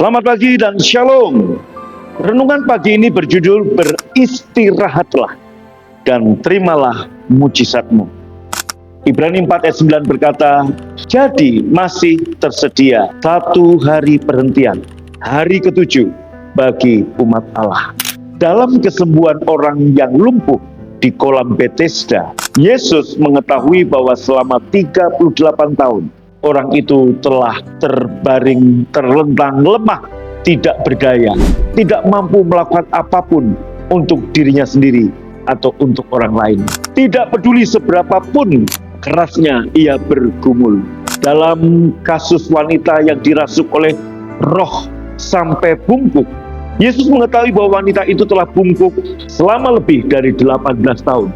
Selamat pagi dan shalom. Renungan pagi ini berjudul beristirahatlah dan terimalah mujizatmu. Ibrani 4 ayat 9 berkata, jadi masih tersedia satu hari perhentian, hari ketujuh bagi umat Allah. Dalam kesembuhan orang yang lumpuh di kolam Bethesda, Yesus mengetahui bahwa selama 38 tahun orang itu telah terbaring, terlentang lemah, tidak berdaya, tidak mampu melakukan apapun untuk dirinya sendiri atau untuk orang lain. Tidak peduli seberapapun kerasnya ia bergumul. Dalam kasus wanita yang dirasuk oleh roh sampai bungkuk, Yesus mengetahui bahwa wanita itu telah bungkuk selama lebih dari 18 tahun.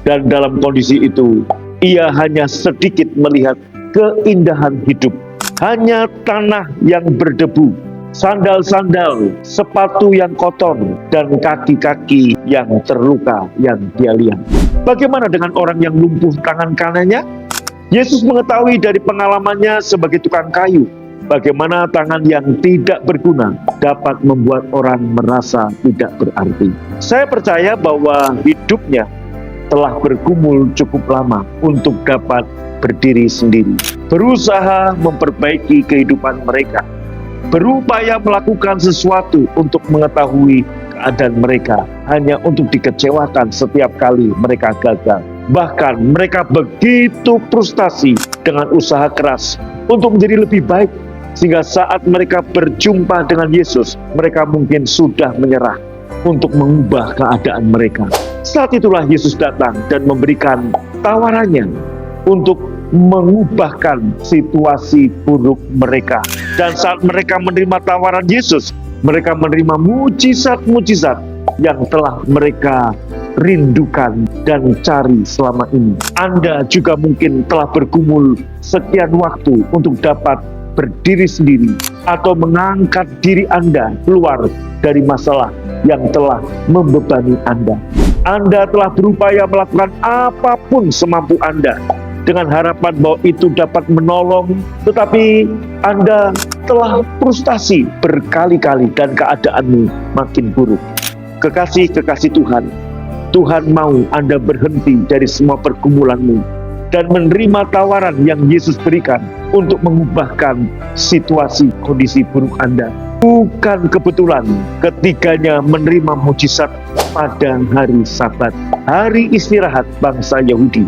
Dan dalam kondisi itu, ia hanya sedikit melihat keindahan hidup, hanya tanah yang berdebu, sandal-sandal, sepatu yang kotor, dan kaki-kaki yang terluka yang dia lihat. Bagaimana dengan orang yang lumpuh tangan kanannya? Yesus mengetahui dari pengalamannya sebagai tukang kayu, bagaimana tangan yang tidak berguna dapat membuat orang merasa tidak berarti. Saya percaya bahwa hidupnya telah bergumul cukup lama untuk dapat berdiri sendiri, berusaha memperbaiki kehidupan mereka, berupaya melakukan sesuatu untuk mengetahui keadaan mereka, hanya untuk dikecewakan setiap kali mereka gagal. Bahkan mereka begitu frustasi dengan usaha keras untuk menjadi lebih baik, sehingga saat mereka berjumpa dengan Yesus, mereka mungkin sudah menyerah untuk mengubah keadaan mereka. Saat itulah Yesus datang dan memberikan tawarannya untuk mengubahkan situasi buruk mereka. Dan saat mereka menerima tawaran Yesus, mereka menerima mujizat-mujizat yang telah mereka rindukan dan cari selama ini. Anda juga mungkin telah bergumul sekian waktu untuk dapat berdiri sendiri atau mengangkat diri Anda keluar dari masalah yang telah membebani Anda. Anda telah berupaya melakukan apapun semampu Anda dengan harapan bahwa itu dapat menolong, tetapi Anda telah frustasi berkali-kali dan keadaanmu makin buruk. Kekasih-kekasih Tuhan, Tuhan mau Anda berhenti dari semua pergumulanmu dan menerima tawaran yang Yesus berikan untuk mengubahkan situasi kondisi buruk Anda. Bukan kebetulan ketiganya menerima mujizat pada hari Sabat, hari istirahat bangsa Yahudi.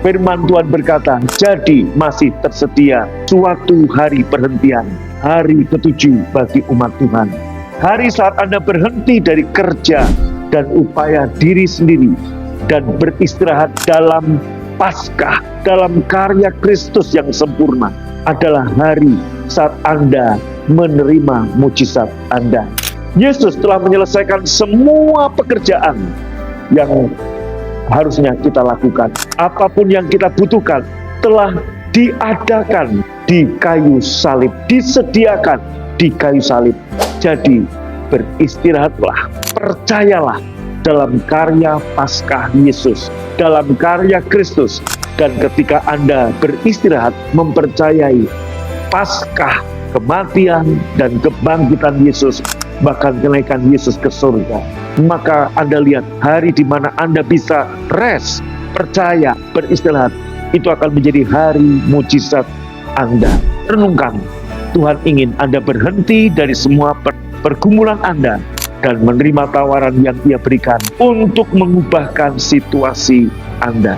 Firman Tuhan berkata, jadi masih tersedia suatu hari perhentian, hari ketujuh bagi umat Tuhan. Hari saat Anda berhenti dari kerja dan upaya diri sendiri dan beristirahat dalam Paskah, dalam karya Kristus yang sempurna, adalah hari saat Anda menerima mujizat Anda. Yesus telah menyelesaikan semua pekerjaan yang harusnya kita lakukan. Apapun yang kita butuhkan telah diadakan di kayu salib, disediakan di kayu salib. Jadi beristirahatlah, percayalah dalam karya Paskah Yesus, dalam karya Kristus. Dan ketika Anda beristirahat mempercayai Paskah, kematian dan kebangkitan Yesus, bahkan kenaikan Yesus ke surga, maka Anda lihat hari di mana Anda bisa rest, percaya, beristirahat, itu akan menjadi hari mujizat Anda. Renungkan, Tuhan ingin Anda berhenti dari semua pergumulan Anda dan menerima tawaran yang Ia berikan untuk mengubahkan situasi Anda.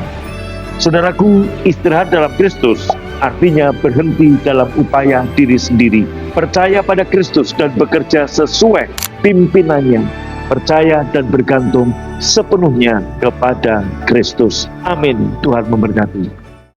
Saudaraku, istirahat dalam Kristus artinya berhenti dalam upaya diri sendiri. Percaya pada Kristus dan bekerja sesuai pimpinannya. Percaya dan bergantung sepenuhnya kepada Kristus. Amin. Tuhan memberkati.